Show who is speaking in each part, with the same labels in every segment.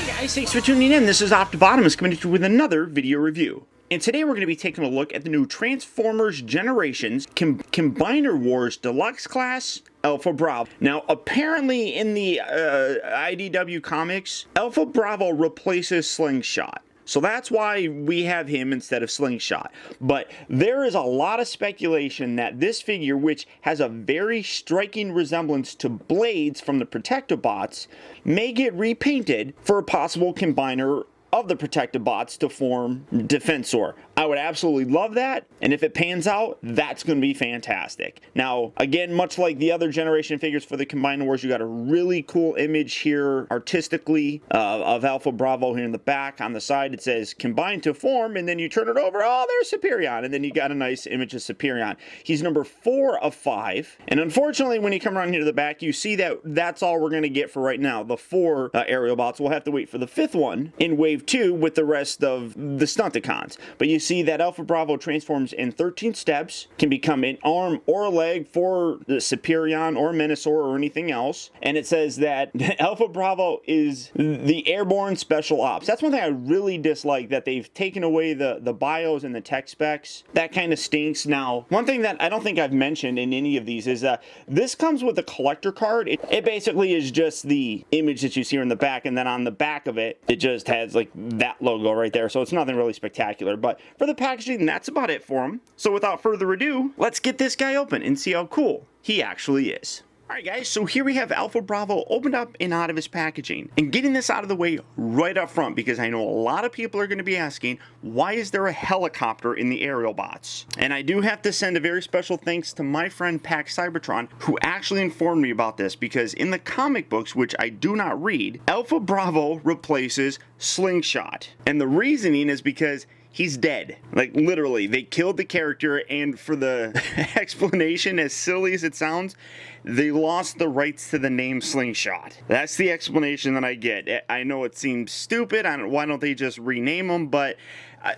Speaker 1: Guys, thanks for tuning in. This is Optibotimus coming to you with another video review. And today we're going to be taking a look at the new Transformers Generations Combiner Wars Deluxe class, Alpha Bravo. Now, apparently in the IDW comics, Alpha Bravo replaces Slingshot. So that's why we have him instead of Slingshot. But there is a lot of speculation that this figure, which has a very striking resemblance to Blades from the Protectobots, may get repainted for a possible combiner of the Protectobots to form Defensor. I would absolutely love that, and if it pans out, that's going to be fantastic. Now, again, much like the other generation figures for the Combiner Wars, you got a really cool image here artistically of Alpha Bravo here in the back. On the side, it says combine to form, and then you turn it over, oh, there's Superion, and then you got a nice image of Superion. He's number 4 of 5, and unfortunately, when you come around here to the back, you see that that's all we're going to get for right now. The 4 aerial bots. We'll have to wait for the 5th one in Wave 2 with the rest of the Stunticons. But you see that Alpha Bravo transforms in 13 steps, can become an arm or a leg for the Superion or Menasor or anything else. And it says that Alpha Bravo is the airborne special ops. That's one thing I really dislike, that they've taken away the bios and the tech specs. That kind of stinks. Now, one thing that I don't think I've mentioned in any of these is this comes with a collector card. It basically is just the image that you see in the back, and then on the back of it, it just has like that logo right there. So it's nothing really spectacular. But for the packaging, that's about it for him. So without further ado, let's get this guy open and see how cool he actually is. Alright guys, so here we have Alpha Bravo opened up and out of his packaging. And getting this out of the way right up front, because I know a lot of people are going to be asking, why is there a helicopter in the aerial bots? And I do have to send a very special thanks to my friend Pack Cybertron, who actually informed me about this, because in the comic books, which I do not read, Alpha Bravo replaces Slingshot. And the reasoning is because he's dead. Like, literally, they killed the character, and for the explanation, as silly as it sounds, they lost the rights to the name Slingshot. That's the explanation that I get. I know it seems stupid. Why don't they just rename him? But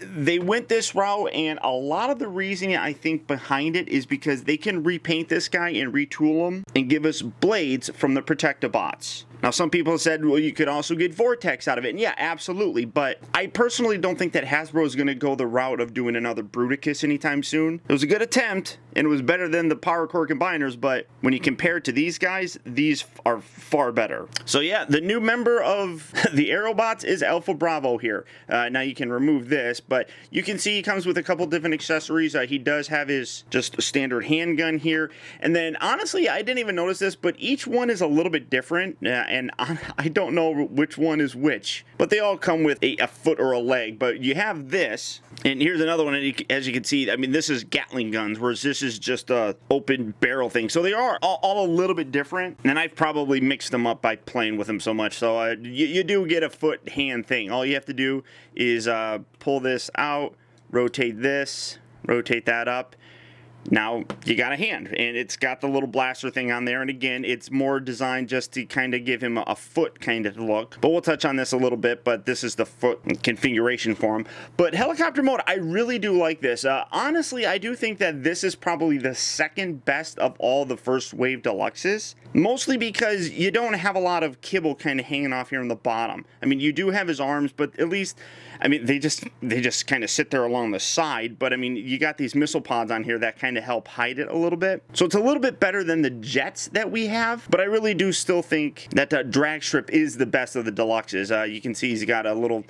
Speaker 1: they went this route, and a lot of the reasoning I think behind it is because they can repaint this guy and retool him and give us Blades from the Protectobots. Now, some people have said, well, you could also get Vortex out of it. And yeah, absolutely. But I personally don't think that Hasbro is going to go the route of doing another Bruticus anytime soon. It was a good attempt, and it was better than the Power Core Combiners. But when you compare it to these guys, these are far better. So yeah, the new member of the Aerobots is Alpha Bravo here. Now you can remove this, but you can see he comes with a couple different accessories. He does have his just standard handgun here. And then, honestly, I didn't even notice this, but each one is a little bit different. And I don't know which one is which, but they all come with a foot or a leg. But you have this, and here's another one. As you can see, I mean, this is Gatling guns, whereas this is just a open barrel thing. So they are all a little bit different, and I've probably mixed them up by playing with them so much. So you do get a foot hand thing. All you have to do is pull this out, rotate this, rotate that up. Now you got a hand, and it's got the little blaster thing on there, and again, it's more designed just to kind of give him a foot kind of look. But we'll touch on this a little bit, but this is the foot configuration for him. But helicopter mode, I really do like this. Honestly, I do think that this is probably the second best of all the first wave deluxes, mostly because you don't have a lot of kibble kind of hanging off here on the bottom. I mean, you do have his arms, but at least, I mean, they just kind of sit there along the side. But I mean, you got these missile pods on here that kind of help hide it a little bit. So it's a little bit better than the jets that we have, but I really do still think that the drag strip is the best of the deluxes. You can see he's got a little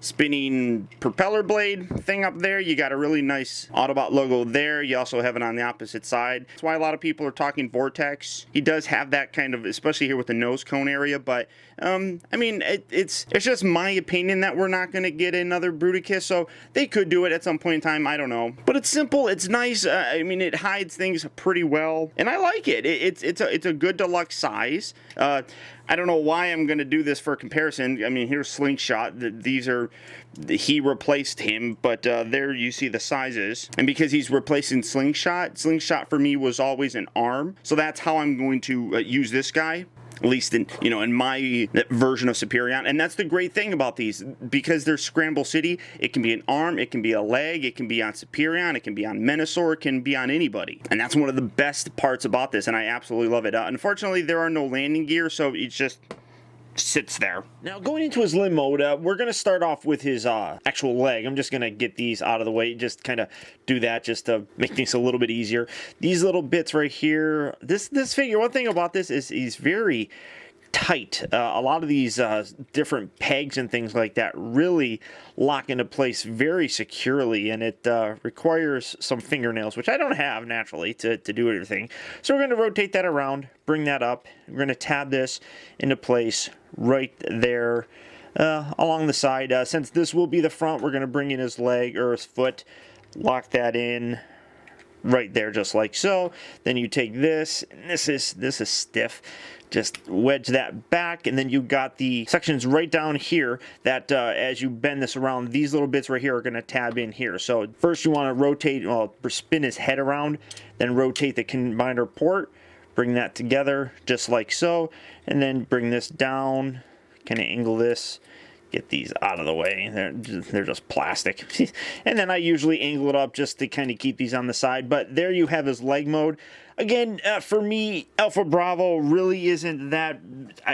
Speaker 1: spinning propeller blade thing up there. You got a really nice Autobot logo there. You also have it on the opposite side. That's why a lot of people are talking Vortex. He does have that kind of, especially here with the nose cone area, but I mean, it's just my opinion that we're not going to get another Bruticus, so they could do it at some point in time. I don't know, but it's simple, it's nice. I mean, it hides things pretty well, and I like it. It's a good deluxe size. I don't know why I'm going to do this for comparison. I mean, here's Slingshot. These are, he replaced him, but there you see the sizes. And because he's replacing Slingshot, Slingshot for me was always an arm. So that's how I'm going to use this guy. At least in, you know, in my version of Superion. And that's the great thing about these, because they're Scramble City. It can be an arm, it can be a leg, it can be on Superion, it can be on Menasor, it can be on anybody. And that's one of the best parts about this, and I absolutely love it. Unfortunately, there are no landing gear, so it's just sits there. Now, going into his limb mode, we're going to start off with his actual leg. I'm just going to get these out of the way, just kind of do that just to make things a little bit easier. These little bits right here, this figure, one thing about this is he's very tight. A lot of these different pegs and things like that really lock into place very securely, and it requires some fingernails, which I don't have naturally to do everything. So we're going to rotate that around, bring that up. We're going to tab this into place right there along the side. Since this will be the front, we're going to bring in his leg or his foot, lock that in right there just like so. Then you take this, and this is stiff. Just wedge that back, and then you got the sections right down here that as you bend this around, these little bits right here are going to tab in here. So first you want to rotate, well, spin his head around, then rotate the combiner port, bring that together just like so, and then bring this down, kind of angle this, get these out of the way. They're just plastic. And then I usually angle it up just to kind of keep these on the side. But there you have his leg mode. Again, for me, Alpha Bravo really isn't that,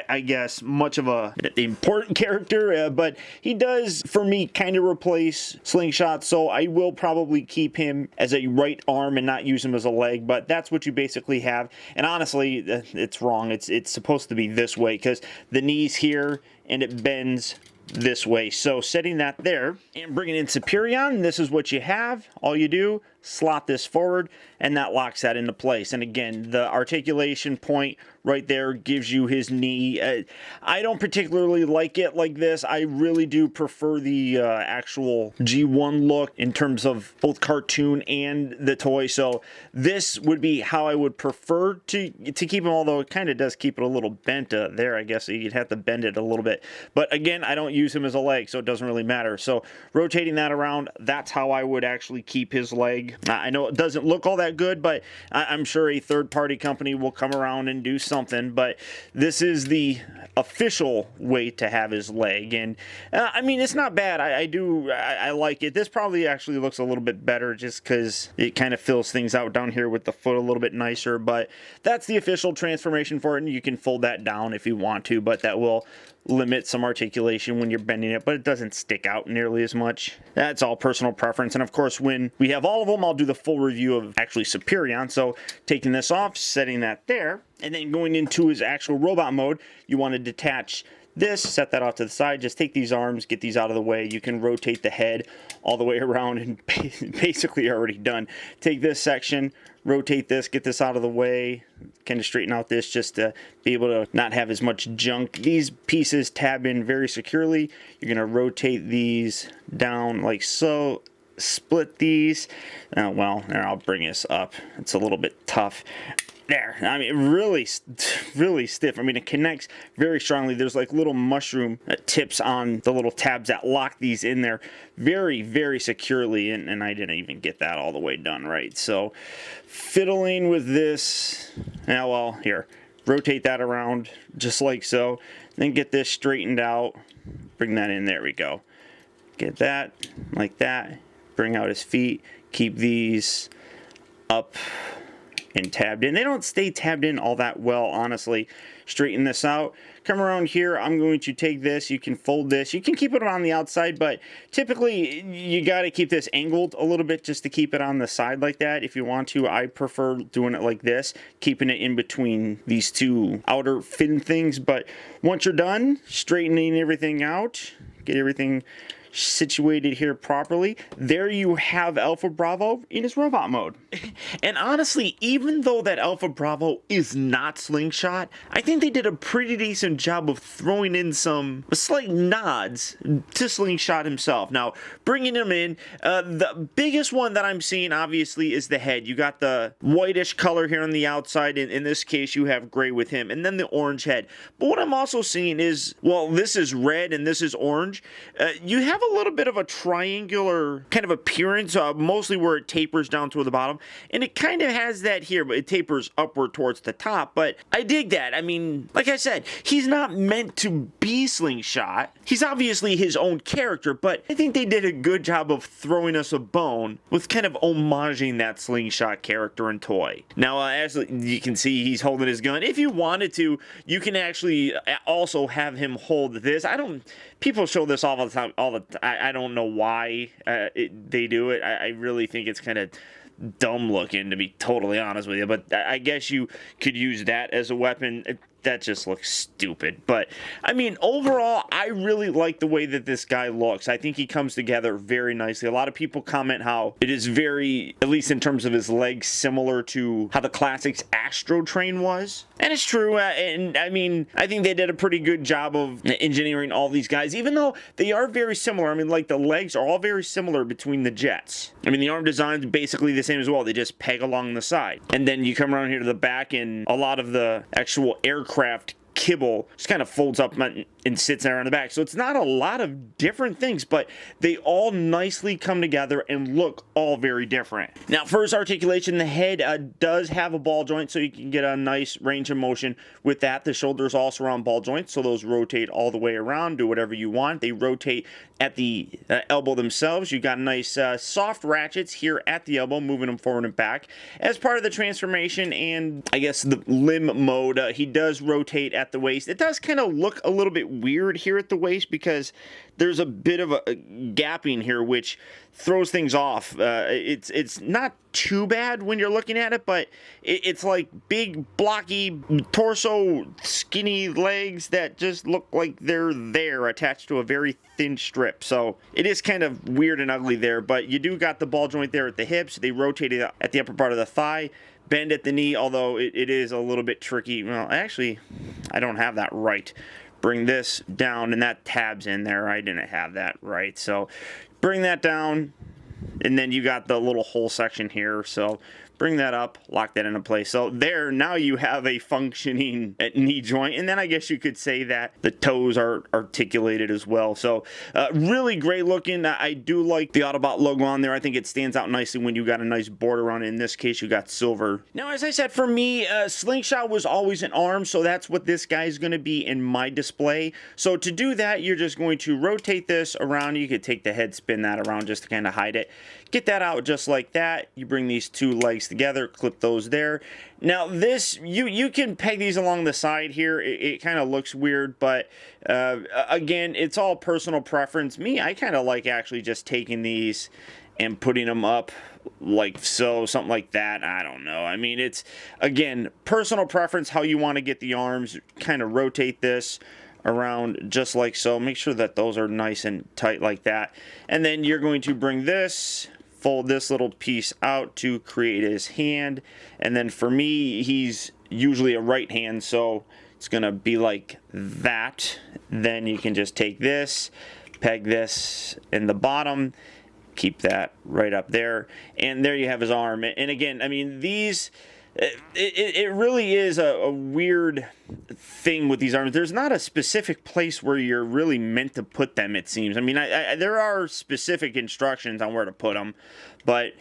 Speaker 1: I guess, much of a important character, but he does, for me, kind of replace Slingshot, so I will probably keep him as a right arm and not use him as a leg, but that's what you basically have. And honestly, it's wrong. It's supposed to be this way, because the knee's here, and it bends this way. So setting that there and bringing in Superion, this is what you have. All you do, slot this forward, and that locks that into place. And again, the articulation point right there gives you his knee. I don't particularly like it like this. I really do prefer the actual G1 look in terms of both cartoon and the toy. So this would be how I would prefer to keep him, although it kind of does keep it a little bent there. I guess you'd have to bend it a little bit. But again, I don't use him as a leg, so it doesn't really matter. So rotating that around, that's how I would actually keep his leg. I know it doesn't look all that good, but I'm sure a third-party company will come around and do something. But this is the official way to have his leg, and I mean, it's not bad. I like it. This probably actually looks a little bit better just because it kind of fills things out down here with the foot a little bit nicer. But that's the official transformation for it, and you can fold that down if you want to, but that will limit some articulation when you're bending it, but it doesn't stick out nearly as much. That's all personal preference. And of course, when we have all of them, I'll do the full review of actually Superion. So taking this off, setting that there, and then going into his actual robot mode, you want to detach this, set that off to the side, just take these arms, get these out of the way. You can rotate the head all the way around and basically already done. Take this section, rotate this, get this out of the way, kind of straighten out this just to be able to not have as much junk. These pieces tab in very securely. You're going to rotate these down like so, split these. Well, there, I'll bring this up. It's a little bit tough. There, I mean, really stiff. I mean, it connects very strongly. There's like little mushroom tips on the little tabs that lock these in there very securely, and I didn't even get that all the way done right. So, fiddling with this, now, well, here, rotate that around just like so, then get this straightened out, bring that in, there we go. Get that, like that, bring out his feet, keep these up and tabbed in. They don't stay tabbed in all that well, honestly. Straighten this out. Come around here. I'm going to take this. You can fold this. You can keep it on the outside, but typically you got to keep this angled a little bit just to keep it on the side like that if you want to. I prefer doing it like this, keeping it in between these two outer fin things. But once you're done straightening everything out, get everything situated here properly, there you have Alpha Bravo in his robot mode. And honestly, even though that Alpha Bravo is not Slingshot, I think they did a pretty decent job of throwing in some slight nods to Slingshot himself. Now, bringing him in, the biggest one that I'm seeing obviously is the head. You got the whitish color here on the outside, in this case you have gray with him, and then the orange head. But what I'm also seeing is, well, this is red and this is orange. You have a little bit of a triangular kind of appearance, mostly where it tapers down toward the bottom. And it kind of has that here, but it tapers upward towards the top. But I dig that. I mean, like I said, he's not meant to be Slingshot. He's obviously his own character, but I think they did a good job of throwing us a bone with kind of homaging that Slingshot character and toy. Now, as you can see, he's holding his gun. If you wanted to, you can actually also have him hold this. People show this all the time. I don't know why they do it. I really think it's kind of dumb looking, to be totally honest with you. But I guess you could use that as a weapon. That just looks stupid. But, I mean, overall, I really like the way that this guy looks. I think he comes together very nicely. A lot of people comment how it is very, at least in terms of his legs, similar to how the Classics Astro Train was. And it's true. And, I mean, I think they did a pretty good job of engineering all these guys, even though they are very similar. I mean, like, the legs are all very similar between the jets. I mean, the arm design is basically the same as well. They just peg along the side. And then you come around here to the back, and a lot of the actual aircraft kibble just kind of folds up and sits there on the back. So it's not a lot of different things, but they all nicely come together and look all very different. Now, for his articulation, the head does have a ball joint, so you can get a nice range of motion with that. The shoulders also are on ball joints, so those rotate all the way around, do whatever you want. They rotate at the elbow themselves. You got nice soft ratchets here at the elbow, moving them forward and back. As part of the transformation and, I guess, the limb mode, he does rotate at the waist. It does kind of look a little bit weird here at the waist because there's a bit of a gapping here, which throws things off. It's not too bad when you're looking at it, but it's like big, blocky torso, skinny legs that just look like they're there attached to a very thin strip. So it is kind of weird and ugly there, but you do got the ball joint there at the hips. They rotate it at the upper part of the thigh. Bend at the knee, although it is a little bit tricky. Well, actually, I don't have that right. Bring this down, and that tabs in there. I didn't have that right. So bring that down, and then you got the little hole section here. So bring that up, lock that into place. So there, now you have a functioning knee joint. And then I guess you could say that the toes are articulated as well. So really great looking. I do like the Autobot logo on there. I think it stands out nicely when you got a nice border on it. In this case, you got silver. Now, as I said, for me, Slingshot was always an arm. So that's what this guy is going to be in my display. So to do that, you're just going to rotate this around. You could take the head, spin that around just to kind of hide it. Get that out just like that. You bring these two legs together, clip those there. Now this, you can peg these along the side here. It kind of looks weird, but again, it's all personal preference. Me, I kind of like actually just taking these and putting them up like so, something like that. I don't know. I mean, it's, again, personal preference, how you want to get the arms. Kind of rotate this around just like so. Make sure that those are nice and tight like that. And then you're going to bring this, fold this little piece out to create his hand. And then for me, he's usually a right hand, so it's gonna be like that. Then you can just take this, peg this in the bottom, keep that right up there, and there you have his arm. And again, I mean, these, it really is a weird thing with these arms. There's not a specific place where you're really meant to put them, it seems. I mean, there are specific instructions on where to put them, but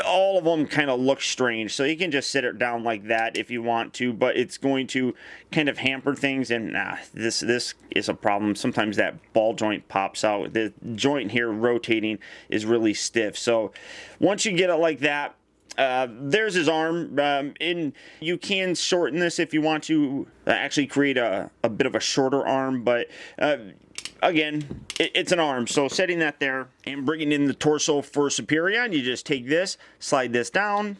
Speaker 1: all of them kind of look strange. So you can just sit it down like that if you want to, but it's going to kind of hamper things, and this is a problem. Sometimes that ball joint pops out. The joint here rotating is really stiff. So once you get it like that, there's his arm, and you can shorten this if you want to actually create a bit of a shorter arm, but again, it's an arm. So setting that there and bringing in the torso for Superion, you just take this, slide this down,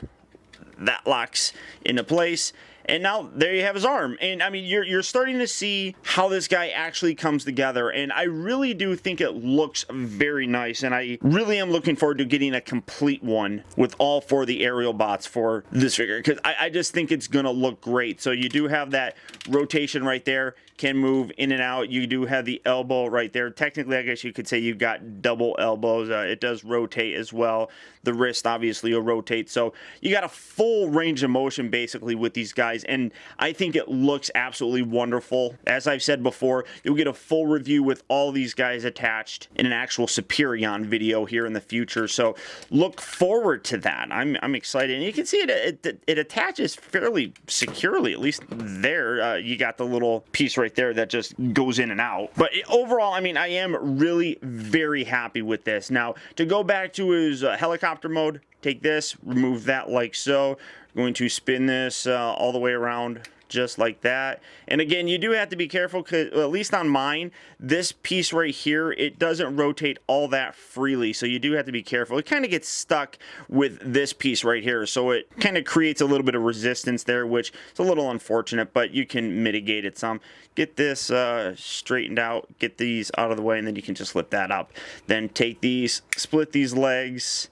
Speaker 1: that locks into place. And now there you have his arm. And I mean, you're starting to see how this guy actually comes together. And I really do think it looks very nice. And I really am looking forward to getting a complete one with all four of the aerial bots for this figure, because I just think it's going to look great. So you do have that rotation right there, can move in and out. You do have the elbow right there. Technically, I guess you could say you've got double elbows. It does rotate as well. The wrist obviously will rotate. So you got a full range of motion basically with these guys. guys, and I think it looks absolutely wonderful. As I've said before, you'll get a full review with all these guys attached in an actual Superion video here in the future, so look forward to that. I'm excited, and you can see it attaches fairly securely, at least there. You got the little piece right there that just goes in and out. But overall, I mean, I am really very happy with this. Now, to go back to his helicopter mode, take this, remove that like so. I'm going to spin this all the way around just like that. And again, you do have to be careful because, well, at least on mine, this piece right here, it doesn't rotate all that freely, so you do have to be careful. It kind of gets stuck with this piece right here, so it kind of creates a little bit of resistance there, which is a little unfortunate, but you can mitigate it some. Get this straightened out, get these out of the way, and then you can just flip that up. Then take these, split these legs,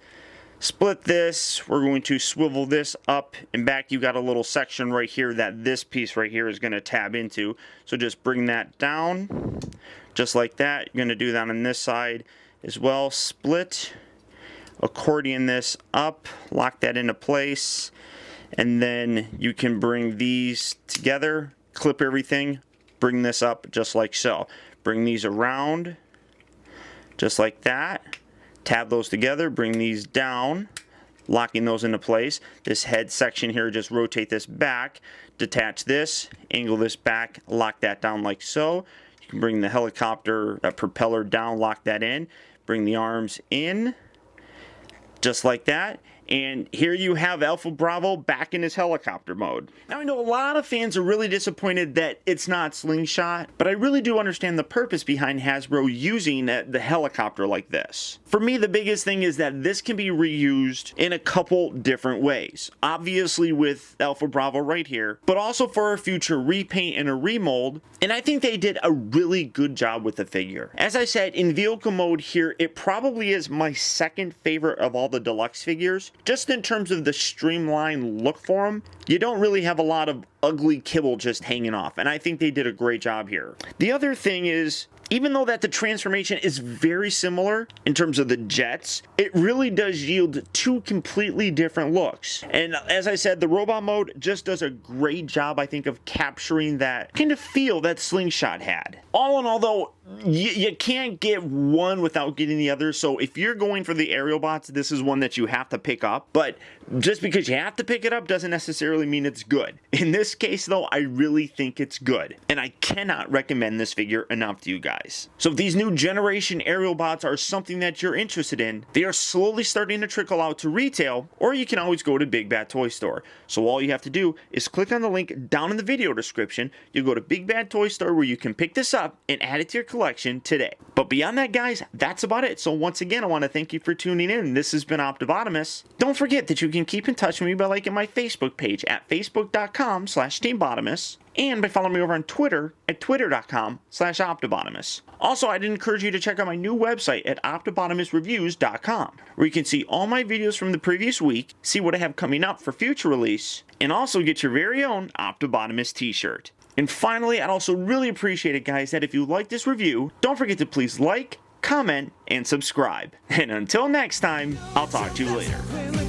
Speaker 1: split this. We're going to swivel this up and back. You got a little section right here that this piece right here is going to tab into. So just bring that down just like that. You're going to do that on this side as well. Split, accordion this up, lock that into place, and then you can bring these together, clip everything, bring this up just like so. Bring these around just like that. Tab those together, bring these down, locking those into place. This head section here, just rotate this back, detach this, angle this back, lock that down like so. You can bring the helicopter propeller down, lock that in, bring the arms in, just like that. And here you have Alpha Bravo back in his helicopter mode. Now, I know a lot of fans are really disappointed that it's not Slingshot, but I really do understand the purpose behind Hasbro using the helicopter like this. For me, the biggest thing is that this can be reused in a couple different ways. Obviously with Alpha Bravo right here, but also for a future repaint and a remold. And I think they did a really good job with the figure. As I said, in vehicle mode here, it probably is my second favorite of all the Deluxe figures. Just in terms of the streamlined look for them, you don't really have a lot of ugly kibble just hanging off, and I think they did a great job here. The other thing is, even though that the transformation is very similar in terms of the jets, it really does yield two completely different looks. And as I said, the robot mode just does a great job, I think, of capturing that kind of feel that Slingshot had. All in all, though, you can't get one without getting the other, so if you're going for the aerial bots, this is one that you have to pick up. But just because you have to pick it up doesn't necessarily mean it's good. In this case, though, I really think it's good, and I cannot recommend this figure enough to you guys. So if these new generation aerial bots are something that you're interested in, they are slowly starting to trickle out to retail, or you can always go to Big Bad Toy Store. So all you have to do is click on the link down in the video description. You go to Big Bad Toy Store where you can pick this up and add it to your collection today. But beyond that, guys, that's about it. So once again, I want to thank you for tuning in. This has been Optibotimus. Don't forget that you can keep in touch with me by liking my Facebook page at facebook.com/TeamBotimus and by following me over on Twitter at twitter.com/Optibotimus. Also, I'd encourage you to check out my new website at OptibotimusReviews.com, where you can see all my videos from the previous week, see what I have coming up for future release, and also get your very own Optibotimus t-shirt. And finally, I'd also really appreciate it, guys, that if you like this review, don't forget to please like, comment, and subscribe. And until next time, I'll talk to you later.